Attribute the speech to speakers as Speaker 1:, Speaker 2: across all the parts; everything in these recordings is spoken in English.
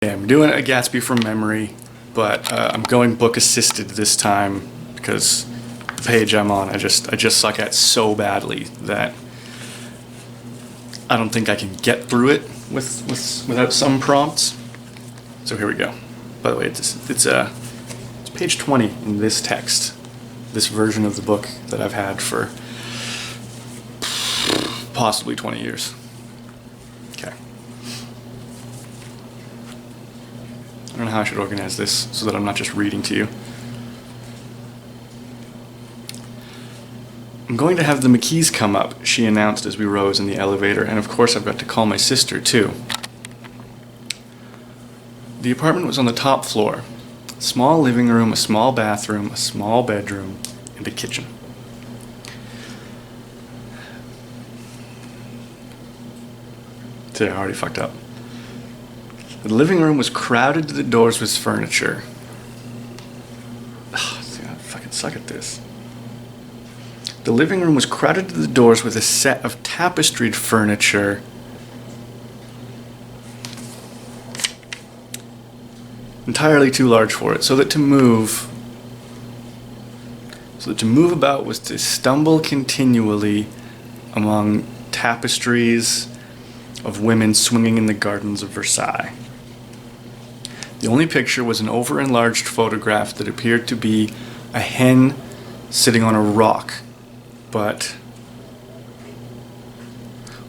Speaker 1: Yeah, I'm doing a Gatsby from memory, but I'm going book assisted this time because the page I'm on I just suck at so badly that I don't think I can get through it without some prompts. So here we go. By the way, it's page 20 in this text, this version of the book that I've had for possibly 20 years. Okay. I don't know how I should organize this so that I'm not just reading to you. I'm going to have the McKees come up, she announced as we rose in the elevator, and of course I've got to call my sister too. The apartment was on the top floor. A small living room, a small bathroom, a small bedroom, and a kitchen. See, I already fucked up. The living room was crowded to the doors with furniture. See, I fucking suck at this. The living room was crowded to the doors with a set of tapestried furniture entirely too large for it, so that to move about was to stumble continually among tapestries of women swinging in the gardens of Versailles. The only picture was an over-enlarged photograph that appeared to be a hen sitting on a rock, but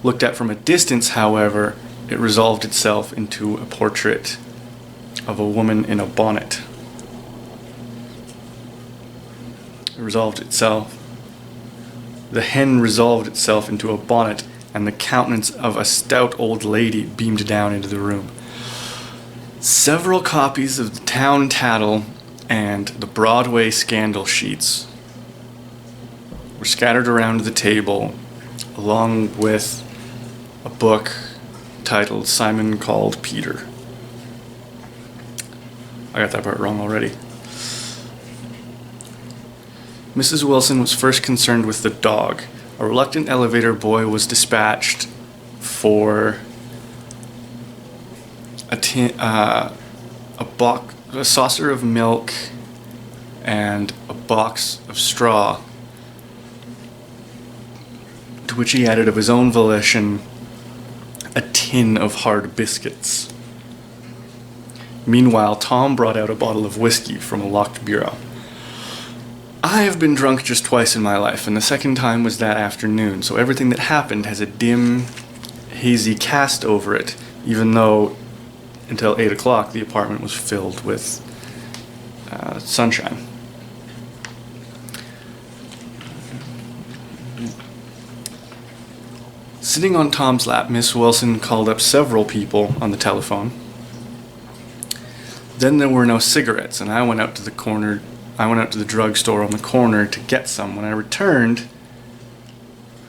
Speaker 1: looked at from a distance, however, it resolved itself into a portrait of a woman in a bonnet. The hen resolved itself into a bonnet, and the countenance of a stout old lady beamed down into the room. Several copies of the Town Tattle and the Broadway scandal sheets were scattered around the table, along with a book titled Simon Called Peter. I got that part wrong already. Mrs. Wilson was first concerned with the dog. A reluctant elevator boy was dispatched for a saucer of milk and a box of straw, to which he added of his own volition a tin of hard biscuits. Meanwhile, Tom brought out a bottle of whiskey from a locked bureau. I have been drunk just twice in my life, and the second time was that afternoon, so everything that happened has a dim, hazy cast over it, even though until 8 o'clock the apartment was filled with sunshine. Sitting on Tom's lap, Miss Wilson called up several people on the telephone. Then there were no cigarettes, and I went out to the drugstore on the corner to get some. When I returned,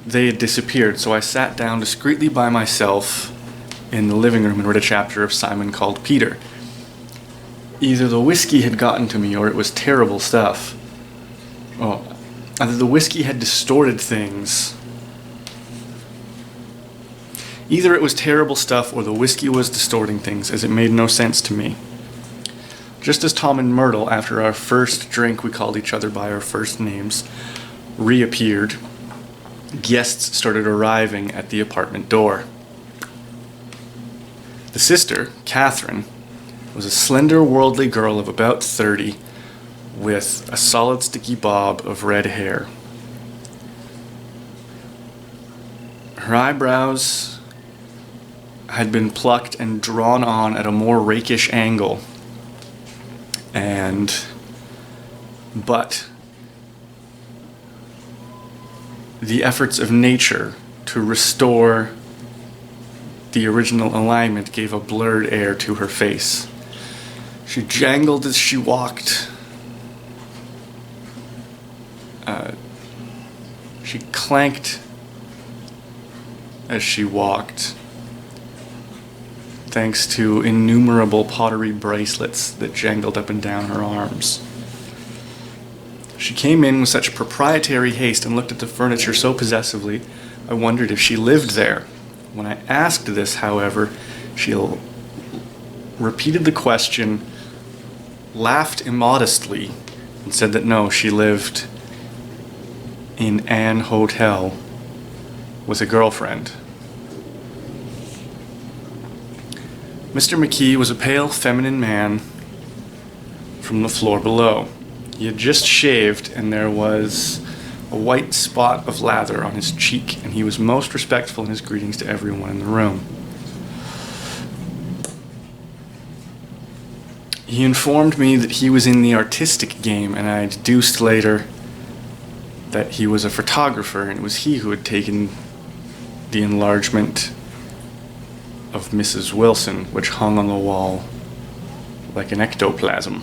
Speaker 1: they had disappeared, so I sat down discreetly by myself in the living room and read a chapter of Simon Called Peter. Either the whiskey had gotten to me, or it was terrible stuff. Either the whiskey had distorted things. Either it was terrible stuff, or the whiskey was distorting things, as it made no sense to me. Just as Tom and Myrtle, after our first drink we called each other by our first names, reappeared, guests started arriving at the apartment door. The sister, Catherine, was a slender, worldly girl of about 30, with a solid, sticky bob of red hair. Her eyebrows had been plucked and drawn on at a more rakish angle, but the efforts of nature to restore the original alignment gave a blurred air to her face. She jangled as she walked. She clanked as she walked, thanks to innumerable pottery bracelets that jangled up and down her arms. She came in with such proprietary haste and looked at the furniture so possessively, I wondered if she lived there. When I asked this, however, she repeated the question, laughed immodestly, and said that no, she lived in an hotel with a girlfriend. Mr. McKee was a pale, feminine man from the floor below. He had just shaved, and there was a white spot of lather on his cheek, and he was most respectful in his greetings to everyone in the room. He informed me that he was in the artistic game, and I deduced later that he was a photographer, and it was he who had taken the enlargement of Mrs. Wilson, which hung on the wall like an ectoplasm.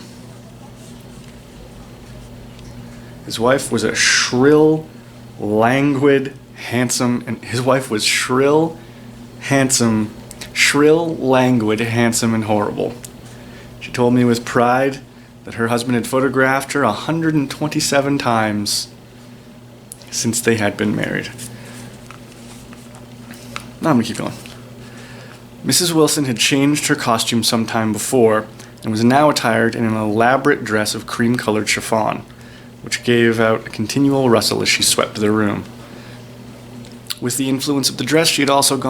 Speaker 1: His wife was a shrill, languid, handsome, and his wife was shrill, languid, handsome, and horrible. She told me with pride that her husband had photographed her 127 times since they had been married. Now I'm gonna keep going. Mrs. Wilson had changed her costume some time before and was now attired in an elaborate dress of cream-colored chiffon, which gave out a continual rustle as she swept the room. With the influence of the dress, she had also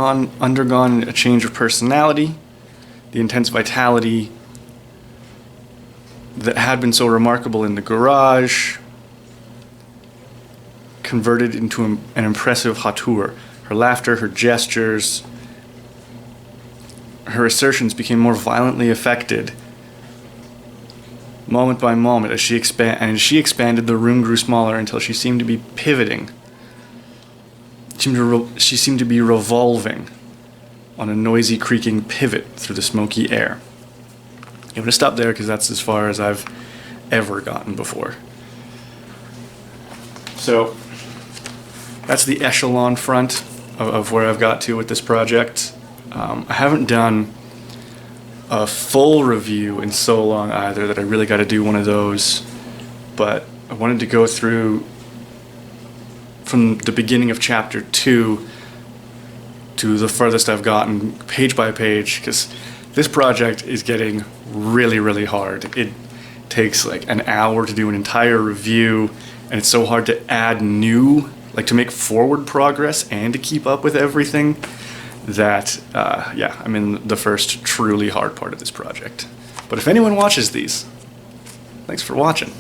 Speaker 1: undergone a change of personality. The intense vitality that had been so remarkable in the garage converted into an impressive hauteur. Her laughter, her gestures, her assertions became more violently affected moment by moment as she expanded. The room grew smaller until she seemed to be pivoting. She seemed to be revolving on a noisy, creaking pivot through the smoky air. I'm going to stop there because that's as far as I've ever gotten before. So that's the echelon front of where I've got to with this project. I haven't done a full review in so long either that I really got to do one of those, but I wanted to go through from the beginning of chapter 2 to the furthest I've gotten page by page, because this project is getting really, really hard. It takes like an hour to do an entire review, and it's so hard to add to make forward progress and to keep up with everything that, I'm in the first truly hard part of this project. But if anyone watches these, thanks for watching.